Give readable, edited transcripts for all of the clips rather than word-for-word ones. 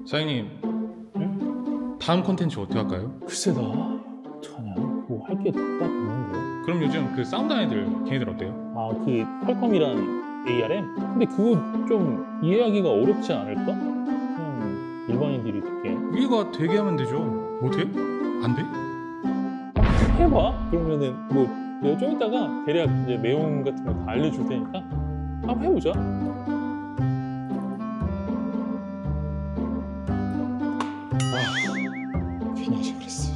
사장님, 응? 다음 컨텐츠 어떻게 할까요? 글쎄 나 어떡하냐. 뭐 할 게 딱 없는데. 그럼 요즘 그 사운드 애들 걔네들 어때요? 아, 그 퀄컴이란 ARM? 근데 그거 좀 이해하기가 어렵지 않을까? 그냥 일반인들이 듣기에. 우리가 되게 하면 되죠. 어떻게? 안 돼? 해봐. 그러면은 뭐 내가 좀 이따가 대략 이제 내용 같은 거 다 알려줄 테니까 한번 해보자. 괜히 그랬어.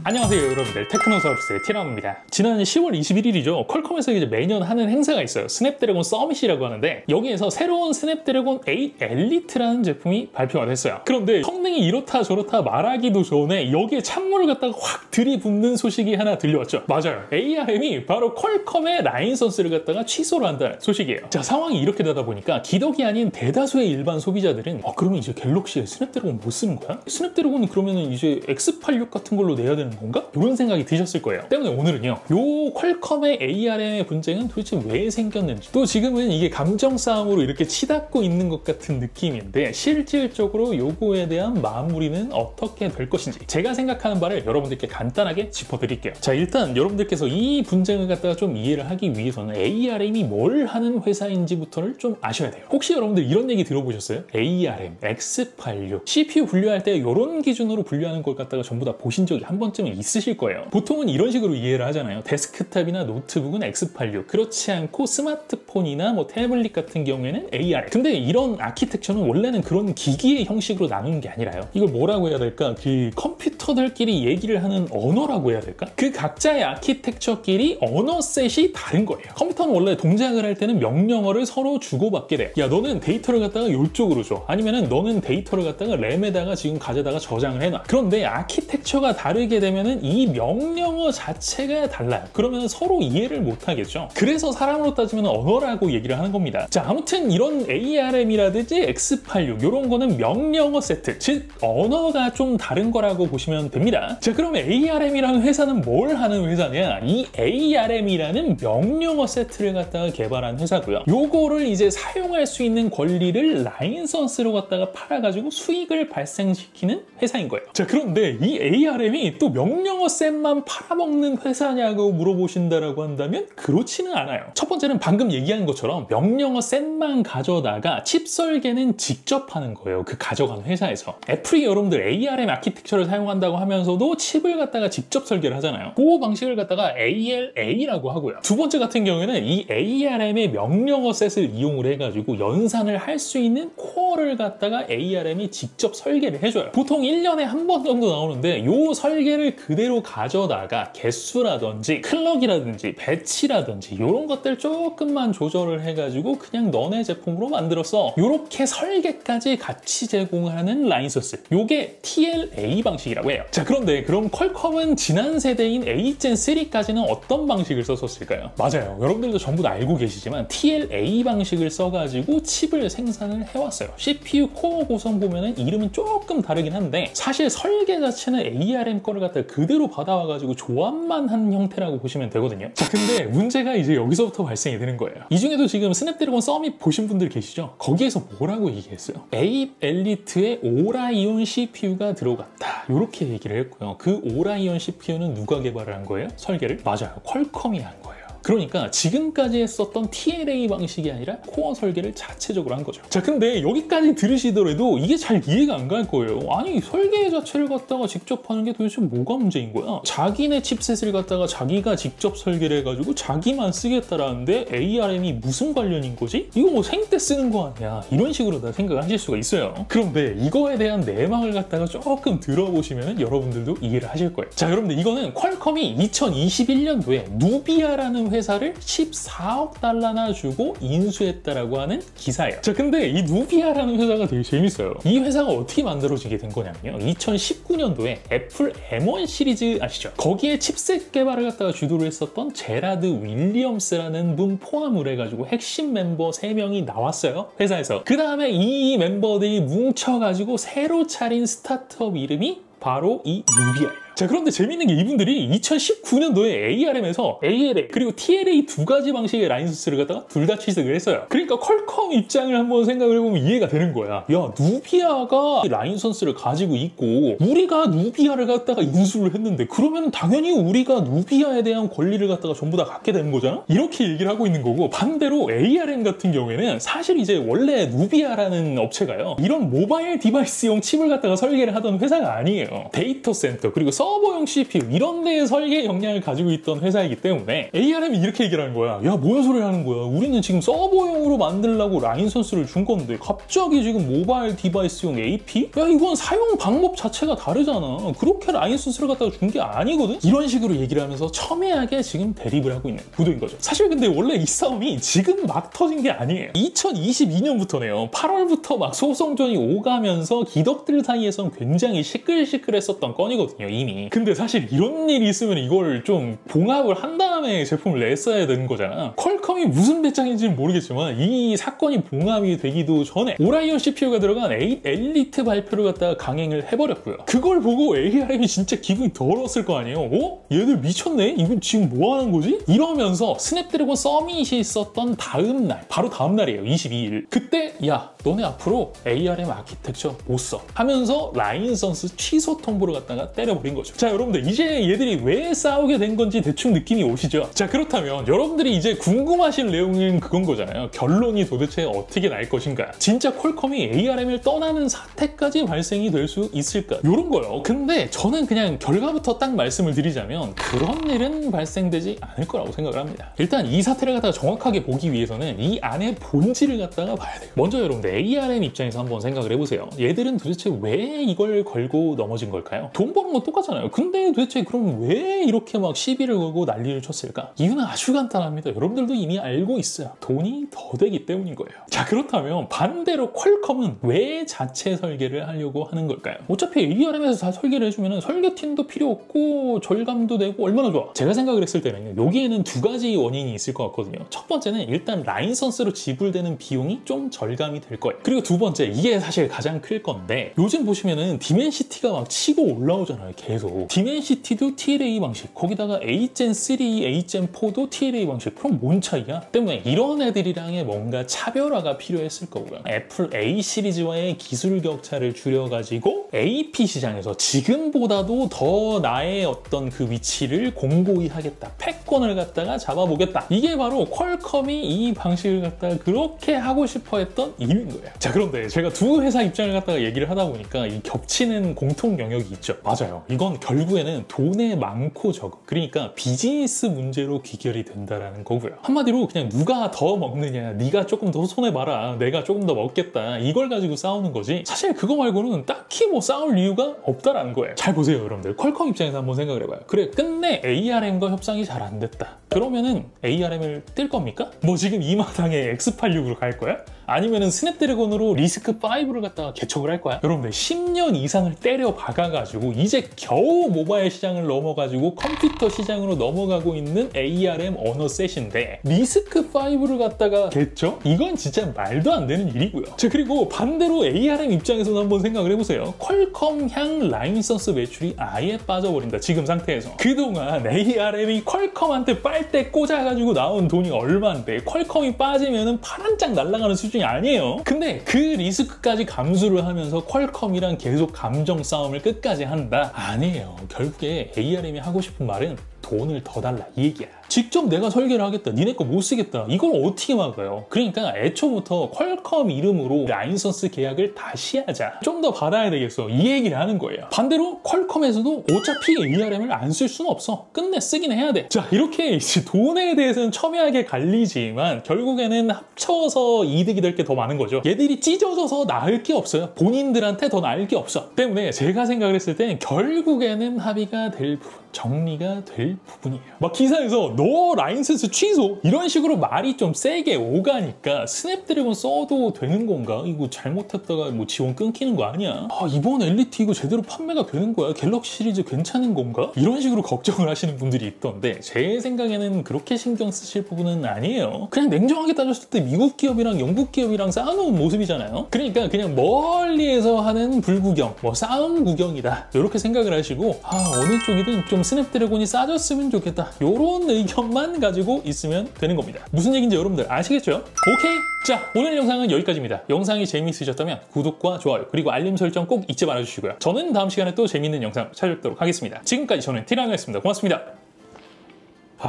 안녕하세요 여러분들, 테크노사우루스의 티라노입니다. 지난 10월 21일이죠. 퀄컴에서 이제 매년 하는 행사가 있어요. 스냅드래곤 서밋이라고 하는데, 여기에서 새로운 스냅드래곤 8 엘리트라는 제품이 발표가 됐어요. 그런데 성능이 이렇다 저렇다 말하기도 전에 여기에 찬물을 갖다가 확 들이붓는 소식이 하나 들려왔죠. 맞아요, ARM이 바로 퀄컴의 라인선스를 갖다가 취소를 한다는 소식이에요. 자, 상황이 이렇게 되다 보니까 기덕이 아닌 대다수의 일반 소비자들은 그러면 이제 갤럭시에 스냅드래곤 못 쓰는 거야? 스냅드래곤은 그러면 이제 X86 같은 걸로 내야 되는 건가? 이런 생각이 드셨을 거예요. 때문에 오늘은요, 요 퀄컴의 ARM의 분쟁은 도대체 왜 생겼는지, 또 지금은 이게 감정 싸움으로 이렇게 치닫고 있는 것 같은 느낌인데 실질적으로 요거에 대한 마무리는 어떻게 될 것인지 제가 생각하는 바를 여러분들께 간단하게 짚어드릴게요. 자, 일단 여러분들께서 이 분쟁을 갖다가 좀 이해를 하기 위해서는 ARM이 뭘 하는 회사인지부터를 좀 아셔야 돼요. 혹시 여러분들 이런 얘기 들어보셨어요? ARM, X86, CPU 분류할 때 이런 기준으로 분류하는 걸 갖다가 전부 다 보신 적이 한 번쯤은 있으실 거예요. 보통은 이런 식으로 이해를 하잖아요. 데스크탑이나 노트북은 X86, 그렇지 않고 스마트폰이나 뭐 태블릿 같은 경우에는 ARM. 근데 이런 아키텍처는 원래는 그런 기기의 형식으로 나누는 게 아니라요, 이걸 뭐라고 해야 될까? 그 컴퓨터들끼리 얘기를 하는 언어라고 해야 될까? 그 각자의 아키텍처끼리 언어 셋이 다른 거예요. 컴퓨터는 원래 동작을 할 때는 명령어를 서로 주고받게 돼요. 야, 너는 데이터를 갖다가 이쪽으로 줘, 아니면은 너는 데이터를 갖다가 램에다가 지금 가져다가 저장을 해놔. 그런데 아키텍처가 다르게 되면은 이 명령어 자체가 달라요. 그러면 서로 이해를 못 하겠죠. 그래서 사람으로 따지면 언어라고 얘기를 하는 겁니다. 자, 아무튼 이런 ARM이라든지 X86 이런 거는 명령어 세트, 즉 언어가 좀 다른 거라고 보시면 됩니다. 자, 그럼 ARM이라는 회사는 뭘 하는 회사냐? 이 ARM이라는 명령어 세트를 갖다가 개발한 회사고요. 요거를 이제 사용할 수 있는 권리를 라인선스로 갖다가 팔아가지고 수익을 발생시키는 회사인 거예요. 자, 그런데 이 ARM이 또 명령어 셋만 팔아먹는 회사냐고 물어보신다라고 한다면 그렇지는 않아요. 첫 번째는 방금 얘기한 것처럼 명령어 셋만 가져다가 칩 설계는 직접 하는 거예요. 그 가져간 회사에서. 애플이 여러분들 ARM 아키텍처를 사용한다고 하면서도 칩을 갖다가 직접 설계를 하잖아요. 그 방식을 갖다가 ALA라고 하고요. 두 번째 같은 경우에는 이 ARM의 명령어 셋을 이용을 해가지고 연산을 할 수 있는 코어를 갖다가 ARM이 직접 설계를 해줘요. 보통 1년에 한 번 정도 나오는데 요 설계를 그대로 가져다가 개수라든지 클럭이라든지 배치라든지 이런 것들 조금만 조절을 해가지고 그냥 너네 제품으로 만들었어. 이렇게 설계까지 같이 제공하는 라인선스, 요게 TLA 방식이라고 해요. 자, 그런데 그럼 퀄컴은 지난 세대인 A젠 3까지는 어떤 방식을 썼었을까요? 맞아요, 여러분들도 전부 다 알고 계시지만 TLA 방식을 써가지고 칩을 생산을 해왔어요. CPU 코어 구성 보면은 이름은 조금 다르긴 한데 사실 설계 자체는 ARM 거를 갖다 그대로 받아와가지고 조합만 한 형태라고 보시면 되거든요. 자, 근데 문제가 이제 여기서부터 발생이 되는 거예요. 이 중에도 지금 스냅드래곤 서밋 보신 분들 계시죠? 거기에서 뭐라고 얘기했어요? 8 엘리트에 오라이온 CPU가 들어갔다, 이렇게 얘기를 했고요. 그 오라이온 CPU는 누가 개발을 한 거예요? 설계를? 맞아요, 퀄컴이 한 거예요. 그러니까 지금까지 했었던 TLA 방식이 아니라 코어 설계를 자체적으로 한 거죠. 자, 근데 여기까지 들으시더라도 이게 잘 이해가 안 갈 거예요. 아니, 설계 자체를 갖다가 직접 하는 게 도대체 뭐가 문제인 거야? 자기네 칩셋을 갖다가 자기가 직접 설계를 해가지고 자기만 쓰겠다라는데 ARM이 무슨 관련인 거지? 이거 뭐 생때 쓰는 거 아니야? 이런 식으로 다 생각을 하실 수가 있어요. 그런데 이거에 대한 내막을 갖다가 조금 들어보시면 여러분들도 이해를 하실 거예요. 자, 여러분들 이거는 퀄컴이 2021년도에 누비아라는 회사를 14억 달러나 주고 인수했다라고 하는 기사예요. 자, 근데 이 누비아라는 회사가 되게 재밌어요. 이 회사가 어떻게 만들어지게 된 거냐면요, 2019년도에 애플 M1 시리즈 아시죠? 거기에 칩셋 개발을 갖다가 주도를 했었던 제라드 윌리엄스라는 분 포함을 해가지고 핵심 멤버 3명이 나왔어요, 회사에서. 그 다음에 이 멤버들이 뭉쳐가지고 새로 차린 스타트업 이름이 바로 이 누비아예요. 자, 그런데 재밌는 게 이분들이 2019년도에 ARM에서 ALA 그리고 TLA 두 가지 방식의 라인선스를 갖다가 둘 다 취득을 했어요. 그러니까 퀄컴 입장을 한번 생각을 해보면 이해가 되는 거야. 야, 누비아가 라인선스를 가지고 있고 우리가 누비아를 갖다가 인수를 했는데 그러면 당연히 우리가 누비아에 대한 권리를 갖다가 전부 다 갖게 되는 거잖아? 이렇게 얘기를 하고 있는 거고, 반대로 ARM 같은 경우에는 사실 이제 원래 누비아라는 업체가요, 이런 모바일 디바이스용 칩을 갖다가 설계를 하던 회사가 아니에요. 데이터 센터 그리고 서버용 CPU 이런 데에 설계 역량을 가지고 있던 회사이기 때문에 ARM이 이렇게 얘기를 하는 거야. 야, 뭔 소리 하는 거야. 우리는 지금 서버용으로 만들려고 라인선스를 준 건데 갑자기 지금 모바일 디바이스용 AP? 야, 이건 사용 방법 자체가 다르잖아. 그렇게 라인선스를 갖다가 준 게 아니거든? 이런 식으로 얘기를 하면서 첨예하게 지금 대립을 하고 있는 구도인 거죠. 사실 근데 원래 이 싸움이 지금 막 터진 게 아니에요. 2022년부터네요. 8월부터 막 소송전이 오가면서 기덕들 사이에선 굉장히 시끌시끌했었던 건이거든요, 이미. 근데 사실 이런 일이 있으면 이걸 좀 봉합을 한 다음에 제품을 냈어야 되는 거잖아. 퀄컴이 무슨 배짱인지는 모르겠지만 이 사건이 봉합이 되기도 전에 오라이언 CPU가 들어간 8 엘리트 발표를 갖다가 강행을 해버렸고요. 그걸 보고 ARM이 진짜 기분이 더러웠을 거 아니에요. 어? 얘들 미쳤네? 이건 지금 뭐 하는 거지? 이러면서 스냅드래곤 서밋이 있었던 다음 날, 바로 다음 날이에요. 22일. 그때 야, 너네 앞으로 ARM 아키텍처 못 써 하면서 라인선스 취소 통보를 갖다가 때려버린 거죠. 자, 여러분들 이제 얘들이 왜 싸우게 된 건지 대충 느낌이 오시죠? 자, 그렇다면 여러분들이 이제 궁금하신 내용은 그건 거잖아요. 결론이 도대체 어떻게 날 것인가? 진짜 퀄컴이 ARM을 떠나는 사태까지 발생이 될 수 있을까? 이런 거요. 근데 저는 그냥 결과부터 딱 말씀을 드리자면 그런 일은 발생되지 않을 거라고 생각을 합니다. 일단 이 사태를 갖다가 정확하게 보기 위해서는 이 안에 본질을 갖다가 봐야 돼요. 먼저 여러분들 ARM 입장에서 한번 생각을 해보세요. 얘들은 도대체 왜 이걸 걸고 넘어진 걸까요? 돈 버는 건 똑같잖아요. 근데 도대체 그럼 왜 이렇게 막 시비를 걸고 난리를 쳤을까? 이유는 아주 간단합니다. 여러분들도 이미 알고 있어요. 돈이 더 되기 때문인 거예요. 자, 그렇다면 반대로 퀄컴은 왜 자체 설계를 하려고 하는 걸까요? 어차피 ARM에서 다 설계를 해주면 설계팀도 필요 없고 절감도 되고 얼마나 좋아. 제가 생각을 했을 때는 여기에는 두 가지 원인이 있을 것 같거든요. 첫 번째는 일단 라인선스로 지불되는 비용이 좀 절감이 될 거예요. 그리고 두 번째, 이게 사실 가장 클 건데 요즘 보시면은 디멘시티가 막 치고 올라오잖아요. 계속. 디멘시티도 TLA 방식, 거기다가 Agen3, Agen4도 TLA 방식. 그럼 뭔 차이야? 때문에 이런 애들이랑의 뭔가 차별화가 필요했을 거고요. 애플 A 시리즈와의 기술 격차를 줄여가지고 AP 시장에서 지금보다도 더 나의 어떤 그 위치를 공고히 하겠다. 패권을 갖다가 잡아보겠다. 이게 바로 퀄컴이 이 방식을 갖다가 그렇게 하고 싶어 했던 이유인 거예요. 자, 그런데 제가 두 회사 입장을 갖다가 얘기를 하다 보니까 이 겹치는 공통 영역이 있죠. 맞아요. 이건 결국에는 돈의 많고 적음, 그러니까 비즈니스 문제로 귀결이 된다라는 거고요. 한마디로 그냥 누가 더 먹느냐, 네가 조금 더 손해봐라, 내가 조금 더 먹겠다, 이걸 가지고 싸우는 거지 사실 그거 말고는 딱히 뭐 싸울 이유가 없다라는 거예요. 잘 보세요, 여러분들. 퀄컴 입장에서 한번 생각을 해봐요. 그래, 끝내 ARM과 협상이 잘 안 됐다. 그러면은 ARM을 뛸 겁니까? 뭐 지금 이 마당에 X86으로 갈 거야? 아니면은 스냅드래곤으로 리스크5를 갖다가 개척을 할 거야? 여러분들 10년 이상을 때려 박아가지고 이제 겨우 모바일 시장을 넘어가지고 컴퓨터 시장으로 넘어가고 있는 ARM 언어셋인데 리스크5를 갖다가 개척? 이건 진짜 말도 안 되는 일이고요. 자, 그리고 반대로 ARM 입장에서도 한번 생각을 해보세요. 퀄컴향 라인선스 매출이 아예 빠져버린다. 지금 상태에서. 그동안 ARM이 퀄컴한테 빨대 꽂아가지고 나온 돈이 얼마인데 퀄컴이 빠지면은 파란짝 날아가는 수준이 아니에요. 근데 그 리스크까지 감수를 하면서 퀄컴이랑 계속 감정 싸움을 끝까지 한다? 아니에요. 결국에 ARM이 하고 싶은 말은 돈을 더 달라, 이 얘기야. 직접 내가 설계를 하겠다, 니네 거 못 쓰겠다, 이걸 어떻게 막아요? 그러니까 애초부터 퀄컴 이름으로 라인선스 계약을 다시 하자, 좀 더 받아야 되겠어, 이 얘기를 하는 거예요. 반대로 퀄컴에서도 어차피 ARM을 안 쓸 수는 없어, 끝내 쓰긴 해야 돼. 자, 이렇게 이제 돈에 대해서는 첨예하게 갈리지만 결국에는 합쳐서 이득이 될 게 더 많은 거죠. 얘들이 찢어져서 나을 게 없어요. 본인들한테 더 나을 게 없어. 때문에 제가 생각을 했을 땐 결국에는 합의가 될 부분, 정리가 될 될 부분이에요. 막 기사에서 너 라이센스 취소 이런 식으로 말이 좀 세게 오가니까 스냅드래곤 써도 되는 건가? 이거 잘못했다가 뭐 지원 끊기는 거 아니야? 아, 이번 엘리트 이거 제대로 판매가 되는 거야? 갤럭시 시리즈 괜찮은 건가? 이런 식으로 걱정을 하시는 분들이 있던데 제 생각에는 그렇게 신경 쓰실 부분은 아니에요. 그냥 냉정하게 따졌을 때 미국 기업이랑 영국 기업이랑 싸우는 모습이잖아요. 그러니까 그냥 멀리에서 하는 불구경, 뭐 싸움 구경이다 이렇게 생각을 하시고 어느 쪽이든 좀 스냅드래곤이 싸졌으면 좋겠다 이런 의견만 가지고 있으면 되는 겁니다. 무슨 얘기인지 여러분들 아시겠죠? 오케이? 자, 오늘 영상은 여기까지입니다. 영상이 재미있으셨다면 구독과 좋아요 그리고 알림 설정 꼭 잊지 말아주시고요. 저는 다음 시간에 또 재미있는 영상 찾아뵙도록 하겠습니다. 지금까지 저는 티라노였습니다. 고맙습니다.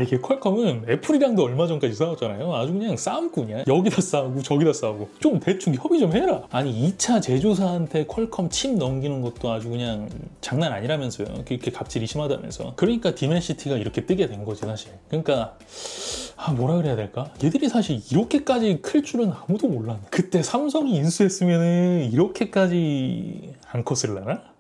이게 퀄컴은 애플이랑도 얼마 전까지 싸웠잖아요. 아주 그냥 싸움꾼이야. 여기다 싸우고 저기다 싸우고 좀 대충 협의 좀 해라. 아니 2차 제조사한테 퀄컴 칩 넘기는 것도 아주 그냥 장난 아니라면서요. 이렇게 갑질이 심하다면서. 그러니까 디멘시티가 이렇게 뜨게 된 거지 사실. 그러니까 뭐라 그래야 될까? 얘들이 사실 이렇게까지 클 줄은 아무도 몰랐네. 그때 삼성이 인수했으면 이렇게까지 안 컸을라나?